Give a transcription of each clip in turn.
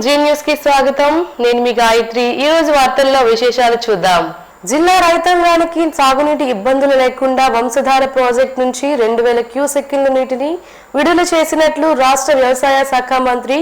G news కి స్వాగతం. నేను మీ గాయత్రి. ఈ రోజు వార్తల్లో విశేషాలు చూద్దాం. జిల్లా రైతాంగానికి సాగునీటి ఇబ్బందులు లేకుండా వంశధార ప్రాజెక్టు నుంచి 2000 క్యూసెక్కుల నీటిని విడుదల చేసినట్లు రాష్ట్ర వ్యవసాయ శాఖ మంత్రి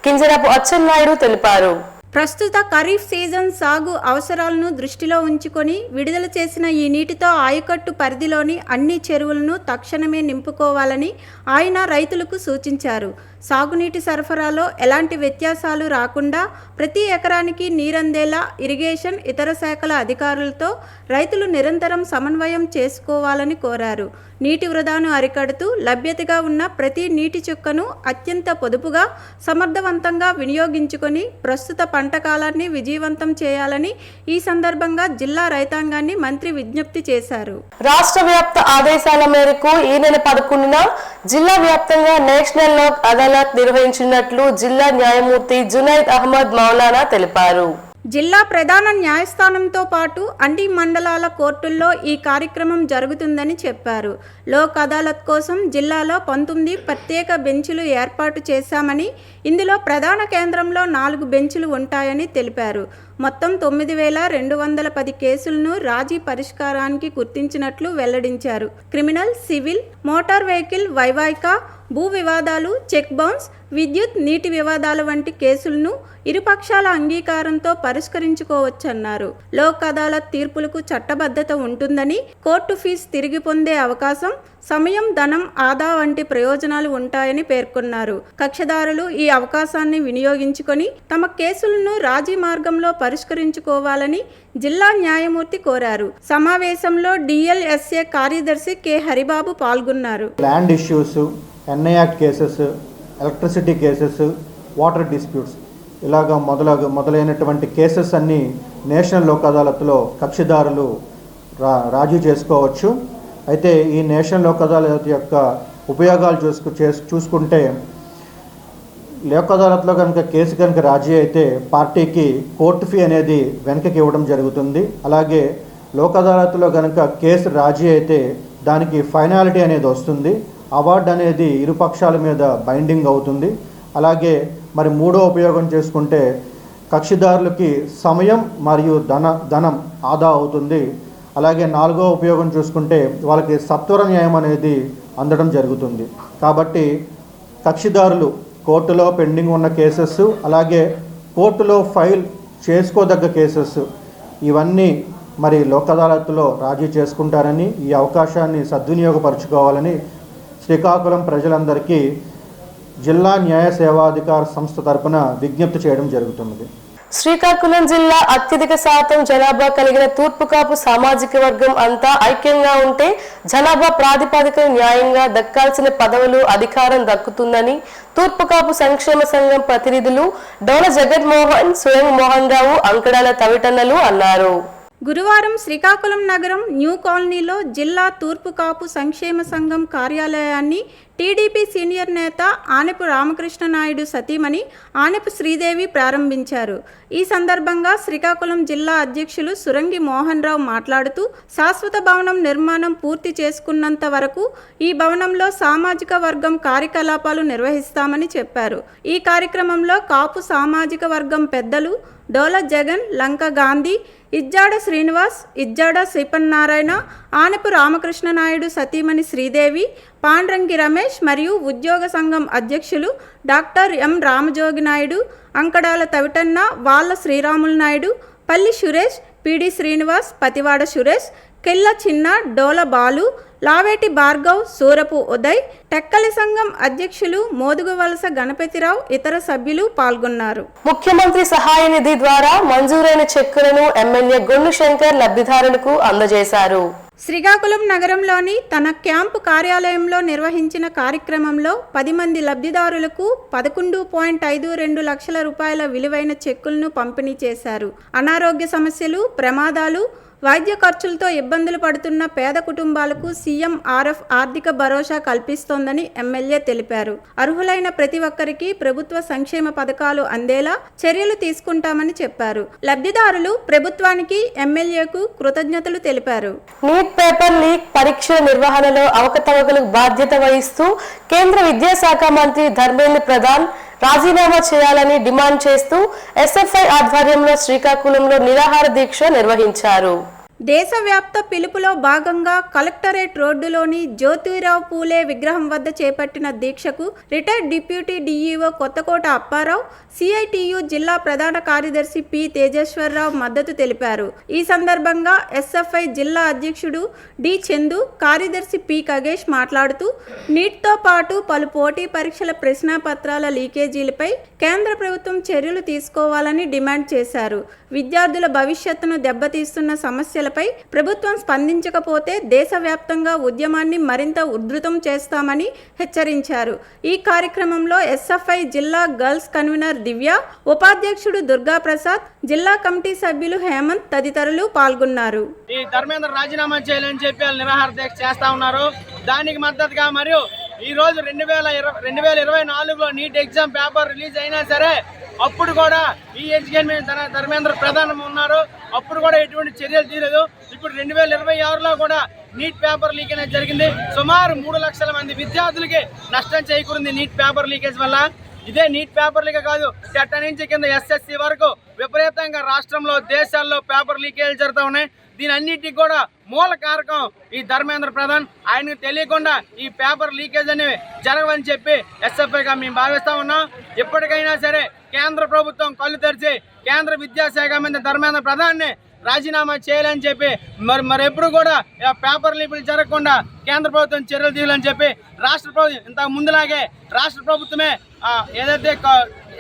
కింజరాపు అచ్చెన్నాయుడు తెలిపారు. ప్రస్తుత ఖరీఫ్ సీజన్ సాగు అవసరాలను దృష్టిలో ఉంచుకొని విడుదల చేసిన ఈ నీటితో ఆయకట్టు పరిధిలోని అన్ని చెరువులను తక్షణమే నింపుకోవాలని ఆయన రైతులకు సూచించారు. సాగునీటి సరఫరాలో ఎలాంటి వ్యత్యాసాలు రాకుండా ప్రతి ఎకరానికి నీరందేలా ఇరిగేషన్ ఇతర శాఖల అధికారులతో రైతులు నిరంతరం సమన్వయం చేసుకోవాలని కోరారు. నీటి వృధాను అరికడుతూ లభ్యతగా ఉన్న ప్రతి నీటి చుక్కను అత్యంత పొదుపుగా సమర్థవంతంగా వినియోగించుకొని ప్రస్తుత పంట కాలాన్ని విజయవంతం చేయాలని ఈ సందర్భంగా జిల్లా రైతాంగాన్ని మంత్రి విజ్ఞప్తి చేశారు. రాష్ట్ర వ్యాప్త ఆదేశాల మేరకు ఈ నెల 11న జిల్లా వ్యాప్తంగా నేషనల్ లోక్ అదాలత్ నిర్వహించినట్లు జిల్లా న్యాయమూర్తి జునైద్ అహ్మద్ మౌలానా తెలిపారు. జిల్లా ప్రధాన న్యాయస్థానంతో పాటు అన్ని మండలాల కోర్టుల్లో ఈ కార్యక్రమం జరుగుతుందని చెప్పారు. లోక్ అదాలత్ కోసం జిల్లాలో 19 ప్రత్యేక బెంచులు ఏర్పాటు చేశామని, ఇందులో ప్రధాన కేంద్రంలో 4 బెంచులు ఉంటాయని తెలిపారు. మొత్తం 9210 కేసులను రాజీ పరిష్కారానికి గుర్తించినట్లు వెల్లడించారు. క్రిమినల్, సివిల్, మోటార్ వెహికల్ వైవాహిక, భూ వివాదాలు, చెక్ బౌన్స్, విద్యుత్, నీటి వివాదాల వంటి కేసులను ఇరుపక్షాల అంగీకారంతో పరిష్కరించుకోవచ్చన్నారు. లోక్ అదాలత్ తీర్పులకు చట్టబద్ధత ఉంటుందని, కోర్టు ఫీజు తిరిగి పొందే అవకాశం, సమయం, ధనం ఆదా వంటి ప్రయోజనాలు ఉంటాయని పేర్కొన్నారు. కక్షదారులు ఈ అవకాశాన్ని వినియోగించుకొని తమ కేసులను రాజీ మార్గంలో పరిష్కరించుకోవాలని జిల్లా న్యాయమూర్తి కోరారు. సమావేశంలో డిఎల్ఎస్ఏ కార్యదర్శి కె హరిబాబు పాల్గొన్నారు. Land issues, NI act cases, electricity cases, water disputes ఇలాగా మొదలైనటువంటి కేసెస్ అన్నీ నేషనల్ లోక్ అదాలత్లో కక్షిదారులు రాజీ చేసుకోవచ్చు. అయితే ఈ నేషనల్ లోక్ అదాలత్ యొక్క ఉపయోగాలు చూసుకుంటే లోక్ అదాలత్లో కనుక కేసు కనుక రాజీ అయితే పార్టీకి కోర్టు ఫీ అనేది వెనక్కి ఇవ్వడం జరుగుతుంది. అలాగే లోక్ అదాలత్లో కనుక కేసు రాజీ అయితే దానికి ఫైనాలిటీ అనేది వస్తుంది. అవార్డు అనేది ఇరుపక్షాల మీద బైండింగ్ అవుతుంది. అలాగే మరి మూడో ఉపయోగం చేసుకుంటే కక్షిదారులకి సమయం మరియు ధనం ఆదా అవుతుంది. అలాగే నాలుగో ఉపయోగం చూసుకుంటే వాళ్ళకి సత్వర న్యాయం అనేది అందడం జరుగుతుంది. కాబట్టి కక్షిదారులు కోర్టులో పెండింగ్ ఉన్న కేసెస్, అలాగే కోర్టులో ఫైల్ చేసుకోదగ్గ కేసెస్ ఇవన్నీ మరి లోక్ అదాలత్లో రాజీ చేసుకుంటారని, ఈ అవకాశాన్ని సద్వినియోగపరచుకోవాలని శ్రీకాకుళం ప్రజలందరికీ జిల్లా న్యాయ సేవాధికార సంస్థ తరపున విజ్ఞప్తి చేయడం జరుగుతున్నది. శ్రీకాకుళం జిల్లా అత్యధిక శాతం జనాభా కలిగిన తూర్పు కాపు సామాజిక వర్గం అంతా ఐక్యంగా ఉంటే జనాభా ప్రాతిపదికన న్యాయంగా దక్కాల్సిన పదవులు, అధికారం దక్కుతుందని తూర్పు కాపు సంక్షేమ సంఘం ప్రతినిధులు డోల జగన్మోహన్, స్వయం మోహన్ రావు, అంకడాల తవిటన్నలు అన్నారు. గురువారం శ్రీకాకుళం నగరం న్యూ కాలనీలో జిల్లా తూర్పు కాపు సంక్షేమ సంఘం కార్యాలయాన్ని టీడీపీ సీనియర్ నేత ఆనెపు రామకృష్ణ నాయుడు సతీమణి ఆనెపు శ్రీదేవి ప్రారంభించారు. ఈ సందర్భంగా శ్రీకాకుళం జిల్లా అధ్యక్షులు సురంగి మోహన్ రావు మాట్లాడుతూ శాశ్వత భవనం నిర్మాణం పూర్తి చేసుకున్నంత వరకు ఈ భవనంలో సామాజిక వర్గం కార్యకలాపాలు నిర్వహిస్తామని చెప్పారు. ఈ కార్యక్రమంలో కాపు సామాజిక వర్గం పెద్దలు డోల జగన్, లంక గాంధీ, ఇజ్జాడ శ్రీనివాస్, ఇజ్జాడ శ్రీపన్నారాయణ, ఆనెపు రామకృష్ణ నాయుడు సతీమణి శ్రీదేవి, పాండ్రంగి రమేష్ మరియు ఉద్యోగ సంఘం అధ్యక్షులు డాక్టర్ ఎం రామజోగి నాయుడు, అంకడాల తవిటన్న, వాళ్ల శ్రీరాములు నాయుడు, పల్లి సురేష్, పిడి శ్రీనివాస్, పతివాడ సురేష్, కెల్ల చిన్న, డోల బాలు, లావేటి భార్గవ్, సూరపు ఉదయ్, టెక్కలి సంఘం అధ్యక్షులు మోదుగు వలస గణపతిరావు, ఇతర సభ్యులు పాల్గొన్నారు. ముఖ్యమంత్రి సహాయ నిధి ద్వారా మంజూరైన చెక్కులను ఎమ్మెల్యే గొన్ను శంకర్ లబ్ధిదారులకు అందజేశారు. శ్రీకాకుళం నగరంలోని తన క్యాంపు కార్యాలయంలో నిర్వహించిన కార్యక్రమంలో 10 మంది లబ్ధిదారులకు 11.52 లక్షల రూపాయల విలువైన చెక్కులను పంపిణీ చేశారు. అనారోగ్య సమస్యలు, ప్రమాదాలు, వైద్య ఖర్చులతో ఇబ్బందులు పడుతున్న పేద కుటుంబాలకు సీఎంఆర్ఎఫ్ ఆర్థిక భరోసా కల్పిస్తోందని ఎమ్మెల్యే తెలిపారు. అర్హులైన ప్రతి ఒక్కరికి ప్రభుత్వ సంక్షేమ పథకాలు అందేలా చర్యలు తీసుకుంటామని చెప్పారు. లబ్ధిదారులు ప్రభుత్వానికి, ఎమ్మెల్యేకు కృతజ్ఞతలు తెలిపారు. నీట్ పేపర్ లీక్ పరీక్షల నిర్వహణలో అవకతవకలకు బాధ్యత వహిస్తూ కేంద్ర విద్యాశాఖ మంత్రి ధర్మేంద్ర ప్రధాన్ రాజీనామా చేయాలని డిమాండ్ చేస్తూ ఎస్ఎఫ్ఐ ఆధ్వర్యంలో శ్రీకాకుళంలో నిరాహార దీక్ష నిర్వహించారు. దేశవ్యాప్త పిలుపులో భాగంగా కలెక్టరేట్ రోడ్డులోని జ్యోతిరావు పూలే విగ్రహం వద్ద చేపట్టిన దీక్షకు retired deputy DEO Kothakota Apparao, CITU జిల్లా ప్రధాన కార్యదర్శి పి తేజేశ్వరరావు మద్దతు తెలిపారు. ఈ సందర్భంగా ఎస్ఎఫ్ఐ జిల్లా అధ్యక్షుడు డి చందు, కార్యదర్శి పి ఖగేష్ మాట్లాడుతూ నీట్తో పాటు పలు పోటీ పరీక్షల ప్రశ్నాపత్రాల లీకేజీలపై కేంద్ర ప్రభుత్వం చర్యలు తీసుకోవాలని డిమాండ్ చేశారు. విద్యార్థుల భవిష్యత్తును దెబ్బతీస్తున్న సమస్యలపై ప్రభుత్వం స్పందించకపోతే దేశవ్యాప్తంగా ఉద్యమాన్ని మరింత ఉధృతం చేస్తామని హెచ్చరించారు. ఈ కార్యక్రమంలో ఎస్ఎఫ్ఐ జిల్లా గర్ల్స్ కన్వీనర్ దివ్య, ఉపాధ్యక్షుడు దుర్గా ప్రసాద్, జిల్లా కమిటీ సభ్యులు హేమంత్ తదితరులు పాల్గొన్నారు. ఈ ధర్మేంద్ర రాజీనామా చేయాలని చెప్పి వాళ్ళు నిరాహార దీక్ష చేస్తా ఉన్నారు. దానికి మద్దతుగా మరియు ఈ రోజు 2024లో నీట్ ఎగ్జామ్ పేపర్ రిలీజ్ అయినా సరే అప్పుడు కూడా ఈ ఎడ్యుకేషన్ ధర్మేంద్ర ప్రధానం ఉన్నారు. అప్పుడు కూడా ఎటువంటి చర్యలు తీయలేదు. ఇప్పుడు 2026లో కూడా నీట్ పేపర్ లీక్ అనేది జరిగింది. సుమారు 3 లక్షల మంది విద్యార్థులకి నష్టం చేకూరింది నీట్ పేపర్ లీకేజ్ వల్ల. ఇదే నీట్ పేపర్ లీక్ కాదు, టెట్ నుంచి కింద ఎస్ఎస్సి వరకు విపరీతంగా రాష్ట్రంలో దేశాల్లో పేపర్ లీకేజ్ జరుగుతూ ఉన్నాయి. దీని అన్నిటికీ కూడా మూల కారకం ఈ ధర్మేంద్ర ప్రధాన్. ఆయనకు తెలియకుండా ఈ పేపర్ లీకేజ్ అనేవి జరగవని చెప్పి ఎస్ఎఫ్ఐగా మేము భావిస్తా ఉన్నాం. ఇప్పటికైనా సరే కేంద్ర ప్రభుత్వం కళ్ళు తెరిచి కేంద్ర విద్యాశాఖ మంత్రి ధర్మేంద్ర ప్రధాన్ని రాజీనామా చేయాలని చెప్పి మరి ఎప్పుడు కూడా పేపర్ లీకులు జరగకుండా కేంద్ర ప్రభుత్వం చర్యలు తీయాలని చెప్పి రాష్ట్ర ప్రభుత్వం ఇంతకు ముందులాగే రాష్ట్ర ప్రభుత్వమే ఏదైతే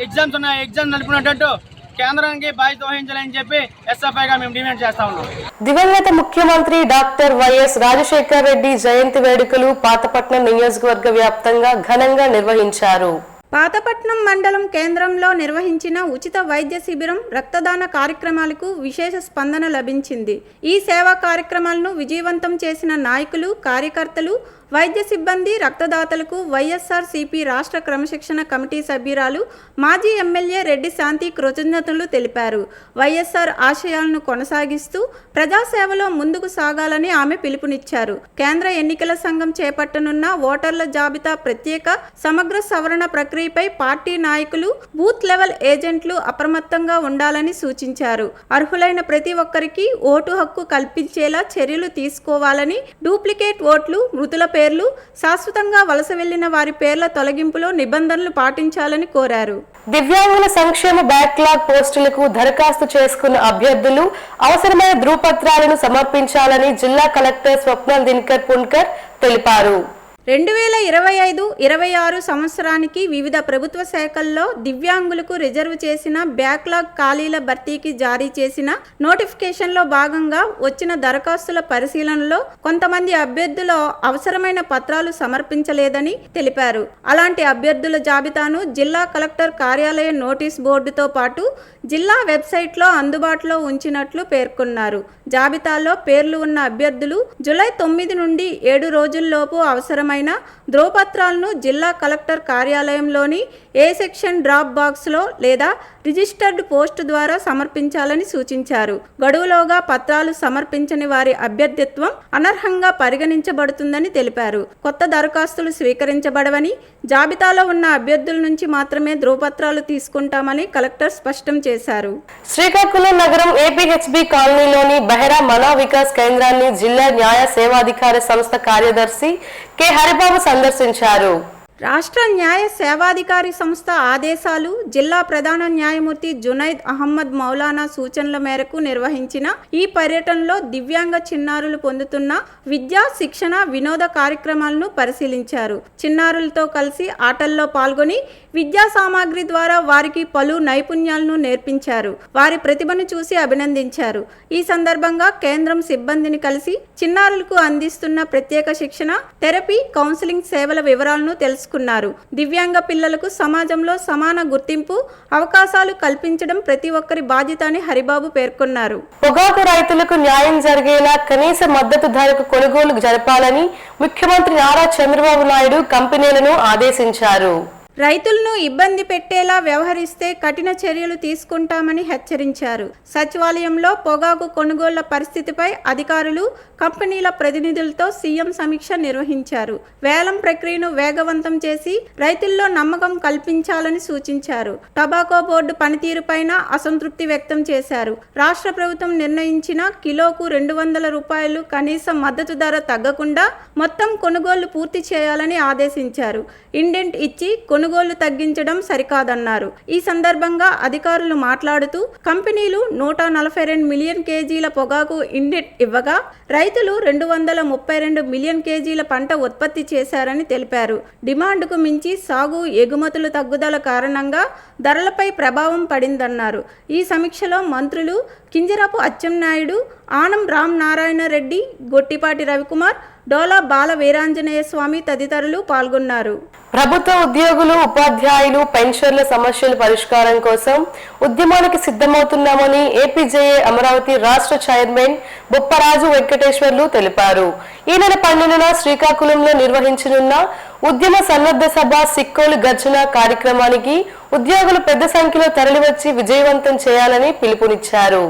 ఎగ్జామ్స్ ఉన్నాయో ఎగ్జామ్ నడిపినట్టు కేంద్రానికి బాధ్యత వహించాలని చెప్పి ఎస్ఎఫ్ఐగా మేము డిమాండ్ చేస్తా ఉన్నాం. దివంగత ముఖ్యమంత్రి డాక్టర్ వైఎస్ రాజశేఖర్ రెడ్డి జయంతి వేడుకలు పాతపట్నం నియోజకవర్గ వ్యాప్తంగా ఘనంగా నిర్వహించారు. పాతపట్నం మండలం కేంద్రంలో నిర్వహించిన ఉచిత వైద్య శిబిరం, రక్తదాన కార్యక్రమాలకు విశేష స్పందన లభించింది. ఈ సేవా కార్యక్రమాలను విజయవంతం చేసిన నాయకులు, కార్యకర్తలు, వైద్య సిబ్బంది, రక్తదాతలకు వైఎస్ఆర్సీపీ రాష్ట్ర క్రమశిక్షణ కమిటీ సభ్యురాలు, మాజీ ఎమ్మెల్యే రెడ్డి శాంతి కృతజ్ఞతలు తెలిపారు. వైఎస్ఆర్ ఆశయాలను కొనసాగిస్తూ ప్రజాసేవలో ముందుకు సాగాలని ఆమె పిలుపునిచ్చారు. కేంద్ర ఎన్నికల సంఘం చేపట్టనున్న ఓటర్ల జాబితా ప్రత్యేక సమగ్ర సవరణ ప్రక్రియపై పార్టీ నాయకులు, బూత్ లెవెల్ ఏజెంట్లు అప్రమత్తంగా ఉండాలని సూచించారు. అర్హులైన ప్రతి ఒక్కరికి ఓటు హక్కు కల్పించేలా చర్యలు తీసుకోవాలని, డూప్లికేట్ ఓట్లు, మృతుల పేర్లు, శాశ్వతంగా వలస వెళ్లిన వారి పేర్ల తొలగింపులో నిబంధనలు పాటించాలని కోరారు. దివ్యాంగుల సంక్షేమ బ్యాక్లాగ్ పోస్టులకు దరఖాస్తు చేసుకున్న అభ్యర్థులు అవసరమైన ధృవపత్రాలను సమర్పించాలని జిల్లా కలెక్టర్ స్వప్నల్ దినకర్ పున్కర్ తెలిపారు. 2025-26 సంవత్సరానికి వివిధ ప్రభుత్వ శాఖల్లో దివ్యాంగులకు రిజర్వ్ చేసిన బ్యాక్లాగ్ ఖాళీల భర్తీకి జారీ చేసిన నోటిఫికేషన్లో భాగంగా వచ్చిన దరఖాస్తుల పరిశీలనలో కొంతమంది అభ్యర్థులు అవసరమైన పత్రాలు సమర్పించలేదని తెలిపారు. అలాంటి అభ్యర్థుల జాబితాను జిల్లా కలెక్టర్ కార్యాలయ నోటీస్ బోర్డుతో పాటు జిల్లా వెబ్సైట్లో అందుబాటులో ఉంచినట్లు పేర్కొన్నారు. జాబితాలో పేర్లు ఉన్న అభ్యర్థులు జూలై 9 నుండి 7 రోజుల్లోపు అవసరమైన ధ్రువపత్రాలను జిల్లా కలెక్టర్ కార్యాలయంలోని ఏ సెక్షన్ డ్రాప్ బాక్స్లో లేదా రిజిస్టర్డ్ పోస్ట్ ద్వారా సమర్పించాలని సూచించారు. గడువులోగా పత్రాలు సమర్పించని వారి అభ్యర్థిత్వం అనర్హంగా పరిగణించబడుతుందని తెలిపారు. కొత్త దరఖాస్తులు స్వీకరించబడవని, జాబితాలో ఉన్న అభ్యర్థుల నుంచి మాత్రమే ధ్రువపత్రాలు తీసుకుంటామని కలెక్టర్ స్పష్టం చేశారు. శ్రీకాకుళం నగరం ఏపీహెచ్బి కాలనీలోని బెహరా మనా వికాస్ కేంద్రాన్ని జిల్లా న్యాయ సేవాధికార సంస్థ కార్యదర్శి కె హరిబాబు సందర్శించారు. రాష్ట్ర న్యాయ సేవాధికారి సంస్థ ఆదేశాలు, జిల్లా ప్రధాన న్యాయమూర్తి జునైద్ అహ్మద్ మౌలానా సూచనల మేరకు నిర్వహించిన ఈ పర్యటనలో దివ్యాంగ చిన్నారులు పొందుతున్న విద్యా, శిక్షణ, వినోద కార్యక్రమాలను పరిశీలించారు. చిన్నారులతో కలిసి ఆటల్లో పాల్గొని విద్యా సామాగ్రి ద్వారా వారికి పలు నైపుణ్యాలను నేర్పించారు. వారి ప్రతిభను చూసి అభినందించారు. ఈ సందర్భంగా కేంద్రం సిబ్బందిని కలిసి చిన్నారులకు అందిస్తున్న ప్రత్యేక శిక్షణ, థెరపీ, కౌన్సిలింగ్ సేవల వివరాలను తెలుసుకున్నారు. దివ్యాంగ పిల్లలకు సమాజంలో సమాన గుర్తింపు, అవకాశాలు కల్పించడం ప్రతి ఒక్కరి బాధ్యత అని హరిబాబు పేర్కొన్నారు. పొగాకు రైతులకు న్యాయం జరిగేలా కనీస మద్దతు ధరకు కొనుగోలు జరపాలని ముఖ్యమంత్రి నారా చంద్రబాబు నాయుడు కంపెనీలను ఆదేశించారు. రైతులను ఇబ్బంది పెట్టేలా వ్యవహరిస్తే కఠిన చర్యలు తీసుకుంటామని హెచ్చరించారు. సచివాలయంలో పొగాకు కొనుగోళ్ల పరిస్థితిపై అధికారులు, కంపెనీల ప్రతినిధులతో సీఎం సమీక్ష నిర్వహించారు. వేలం ప్రక్రియను వేగవంతం చేసి రైతుల్లో నమ్మకం కల్పించాలని సూచించారు. టొబాకో బోర్డు పనితీరుపైన అసంతృప్తి వ్యక్తం చేశారు. రాష్ట్ర ప్రభుత్వం నిర్ణయించిన కిలోకు 200 రూపాయలు కనీస మద్దతు ధర తగ్గకుండా మొత్తం కొనుగోళ్లు పూర్తి చేయాలని ఆదేశించారు. ఇండెంట్ ఇచ్చి కొనుగోళ్లు తగ్గించడం సరికాదన్నారు. ఈ సందర్భంగా అధికారులు మాట్లాడుతూ కంపెనీలు 142 మిలియన్ కేజీల పొగాకు ఇండెంట్ ఇవ్వగా రైతులు 232 మిలియన్ కేజీల పంట ఉత్పత్తి చేశారని తెలిపారు. డిమాండ్కు మించి సాగు, ఎగుమతులు తగ్గుదల కారణంగా ధరలపై ప్రభావం పడిందన్నారు. ఈ సమీక్షలో మంత్రులు కింజరాపు అచ్చెన్నాయుడు, ఆనం రామ్ నారాయణ రెడ్డి, గొట్టిపాటి రవికుమార్, డోలా బాల వీరాంజనేయ స్వామి తదితరులు పాల్గొన్నారు. ప్రభుత్వ ఉద్యోగులు, ఉపాధ్యాయులు, పెన్షన్ల సమస్యల పరిష్కారం కోసం ఉద్యమానికి సిద్ధమవుతున్నామని ఏపీజేఏ అమరావతి రాష్ట్ర చైర్మన్ బొప్పరాజు వెంకటేశ్వర్లు తెలిపారు. ఈ నెల 12న శ్రీకాకుళంలో నిర్వహించనున్న ఉద్యమ సన్నద్ధ సభ సిక్కోలు గర్జన కార్యక్రమానికి ఉద్యోగులు పెద్ద సంఖ్యలో తరలివచ్చి విజయవంతం చేయాలని పిలుపునిచ్చారు.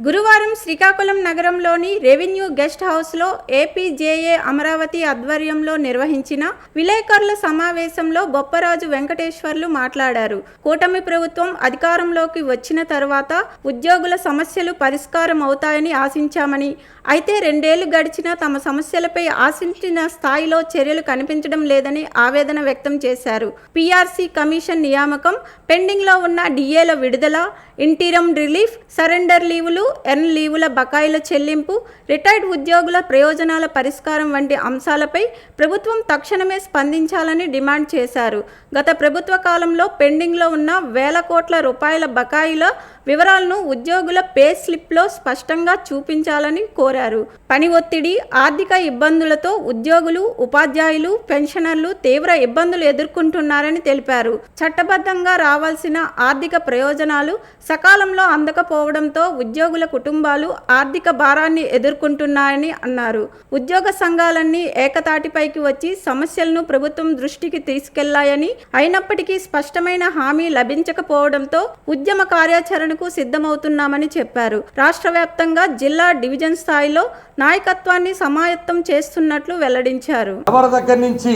గురువారం శ్రీకాకుళం నగరంలోని రెవెన్యూ గెస్ట్ హౌస్లో ఏపీజేఏ అమరావతి ఆధ్వర్యంలో నిర్వహించిన విలేకరుల సమావేశంలో బొప్పరాజు వెంకటేశ్వర్లు మాట్లాడారు. కూటమి ప్రభుత్వం అధికారంలోకి వచ్చిన తర్వాత ఉద్యోగుల సమస్యలు పరిష్కారం అవుతాయని ఆశించామని, అయితే 2 ఏళ్లు గడిచినా తమ సమస్యలపై ఆశించిన స్థాయిలో చర్యలు కనిపించడం లేదని ఆవేదన వ్యక్తం చేశారు. పీఆర్సీ కమిషన్ నియామకం, పెండింగ్లో ఉన్న డిఏల విడుదల, ఇంటీరం రిలీఫ్, సరెండర్ లీవులు, ఎర్న్ లీవుల బకాయిల చెల్లింపు, రిటైర్డ్ ఉద్యోగుల ప్రయోజనాల పరిష్కారం వంటి అంశాలపై ప్రభుత్వం తక్షణమే స్పందించాలని డిమాండ్ చేశారు. గత ప్రభుత్వ కాలంలో పెండింగ్లో ఉన్న వేల కోట్ల రూపాయల బకాయిల వివరాలను ఉద్యోగుల పే స్లిప్లో స్పష్టంగా చూపించాలని కోరారు. పని ఒత్తిడి, ఆర్థిక ఇబ్బందులతో ఉద్యోగులు, ఉపాధ్యాయులు, పెన్షనర్లు తీవ్ర ఇబ్బందులు ఎదుర్కొంటున్నారని తెలిపారు. చట్టబద్ధంగా రావాల్సిన ఆర్థిక ప్రయోజనాలు సకాలంలో అందకపోవడంతో ఉద్యోగుల కుటుంబాలు ఆర్థిక భారాన్ని ఎదుర్కొంటున్నాయని అన్నారు. ఉద్యోగ సంఘాలన్నీ ఏకతాటిపైకి వచ్చి సమస్యలను ప్రభుత్వం దృష్టికి తీసుకెళ్లాయని, అయినప్పటికీ స్పష్టమైన హామీ లభించకపోవడంతో ఉద్యమ కార్యాచరణకు సిద్ధమవుతున్నామని చెప్పారు. రాష్ట్ర వ్యాప్తంగా జిల్లా, డివిజన్ స్థాయిలో నాయకత్వాన్ని సమాయత్తం చేస్తున్నట్లు వెల్లడించారు. ఎవరి దగ్గర నుంచి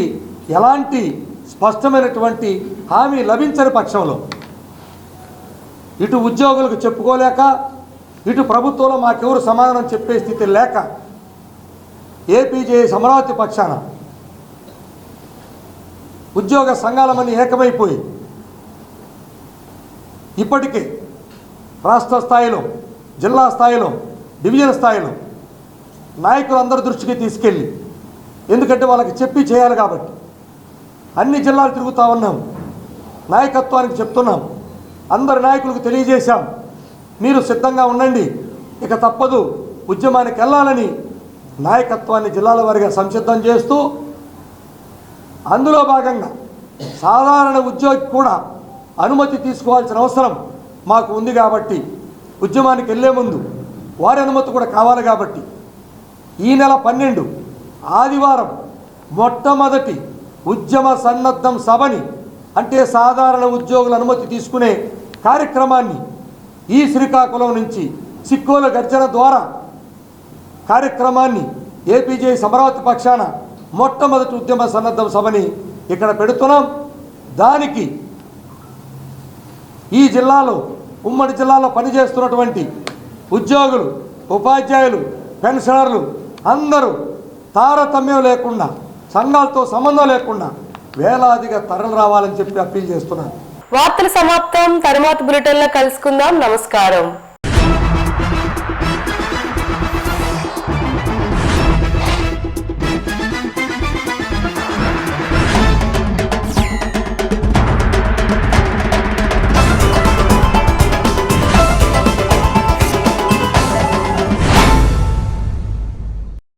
ఎలాంటి స్పష్టమైనటువంటి హామీ లభించని పక్షంలో ఇటు ఉద్యోగులకు చెప్పుకోలేక, ఇటు ప్రభుత్వంలో మాకెవరు సమాధానం చెప్పే స్థితి లేక ఏపీజేఏ అమరావతి పక్షాన ఉద్యోగ సంఘాలమని ఏకమైపోయి ఇప్పటికే రాష్ట్ర స్థాయిలో, జిల్లా స్థాయిలో, డివిజన్ స్థాయిలో నాయకులందరి దృష్టికి తీసుకెళ్ళి, ఎందుకంటే వాళ్ళకి చెప్పి చేయాలి కాబట్టి అన్ని జిల్లాలు తిరుగుతూ ఉన్నాం, నాయకత్వానికి చెప్తున్నాం, అందరి నాయకులకు తెలియజేశాం, మీరు సిద్ధంగా ఉండండి, ఇక తప్పదు ఉద్యమానికి వెళ్ళాలని నాయకత్వాన్ని జిల్లాల వారీగా సంసిద్ధం చేస్తూ, అందులో భాగంగా సాధారణ ఉద్యోగి కూడా అనుమతి తీసుకోవాల్సిన అవసరం మాకు ఉంది కాబట్టి, ఉద్యమానికి వెళ్ళే ముందు వారి అనుమతి కూడా కావాలి కాబట్టి ఈ నెల 12 ఆదివారం మొట్టమొదటి ఉద్యమ సన్నద్ధం సభని, అంటే సాధారణ ఉద్యోగుల అనుమతి తీసుకునే కార్యక్రమాన్ని ఈ శ్రీకాకుళం నుంచి సిక్కోల గర్జన ద్వారా కార్యక్రమాన్ని ఏపీజేఏ అమరావతి పక్షాన మొట్టమొదటి ఉద్యమ సన్నద్ధం సభని ఇక్కడ పెడుతున్నాం. దానికి ఈ జిల్లాలో, ఉమ్మడి జిల్లాలో పనిచేస్తున్నటువంటి ఉద్యోగులు, ఉపాధ్యాయులు, పెన్షనర్లు అందరూ తారతమ్యం లేకుండా, సంఘాలతో సంబంధం లేకుండా వేలాదిగా తరలి రావాలని చెప్పి అప్పీల్ చేస్తున్నాను. వార్తలు సమాప్తం. తరువాత బులెటిన్లో కలుసుకుందాం. నమస్కారం.